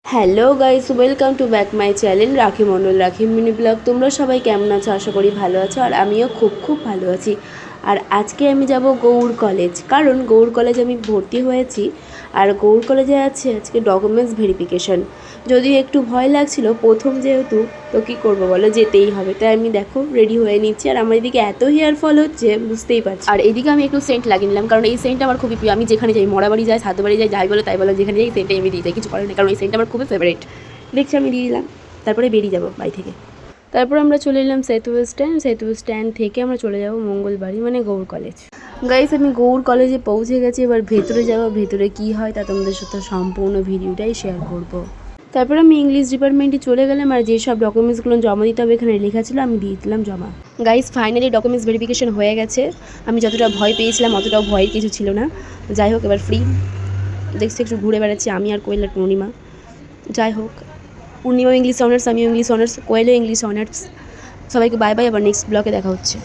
Hello guys, welcome to back my channel রাখি মণ্ডল রাখি mini blog. তোমরা সবাই কেমন আছো? আশা করি ভালো আছো, আর আমিও খুব ভালো আছি। আর আজকে আমি যাব গৌড় কলেজ, কারণ গৌড় কলেজ আমি ভর্তি হয়েছি। আর গৌড় কলেজে আছে আজকে ডকুমেন্টস ভেরিফিকেশন। যদিও একটু ভয় লাগছিল প্রথম, যেহেতু তো কী করবো বলো, যেতেই হবে। তাই আমি দেখো রেডি হয়ে নিচ্ছি, আর আমার এদিকে এত হেয়ার ফল হচ্ছে বুঝতেই পারছি। আর এদিকে আমি একটু সেন্ট লাগিয়ে নিলাম, কারণ এই সেন্ট আমার খুবই প্রিয়। আমি যেখানে যাই, মরাবাড়ি যাই, সাতবাড়ি যাই, যাই বলো তাই বলো, যেখানে যাই সেন্টটাই আমি দিয়ে যাই, কিছু করার নেই, কারণ এই সেন্ট আমার খুবই ফেভারিট। দেখছি আমি দিয়ে দিলাম, তারপরে বেরিয়ে যাবো বাড়ি থেকে। তারপর আমরা চলে এলাম সেতু স্ট্যান্ড থেকে আমরা চলে যাব মঙ্গলবাড়ি, মানে গৌড় কলেজ। গাইস, আমি গৌড় কলেজে পৌঁছে গেছি। এবার ভেতরে যাবো, ভেতরে কী হয় তা তোমাদের সাথে সম্পূর্ণ ভিডিওটাই শেয়ার করব। তারপর আমি ইংলিশ ডিপার্টমেন্টে চলে গেলাম, আর যেসব ডকুমেন্টসগুলো জমা দিতে হবে এখানে লেখা ছিল, আমি দিয়ে দিলাম জমা। গাইস, ফাইনালি ডকুমেন্টস ভেরিফিকেশন হয়ে গেছে। আমি যতটা ভয় পেয়েছিলাম অতটাও ভয়ের কিছু ছিল না। যাই হোক, এবার ফ্রি। দেখছি একটু ঘুরে বেড়াচ্ছি আমি আর কোয়েল আর পূর্ণিমা। যাই হোক, পূর্ণিমাও ইংলিশ অনার্স, আমিও ইংলিশ অনার্স, কোয়েলও ইংলিশ অনার্স। সবাইকে বাই বাই, আবার নেক্সট ব্লগে দেখা হচ্ছে।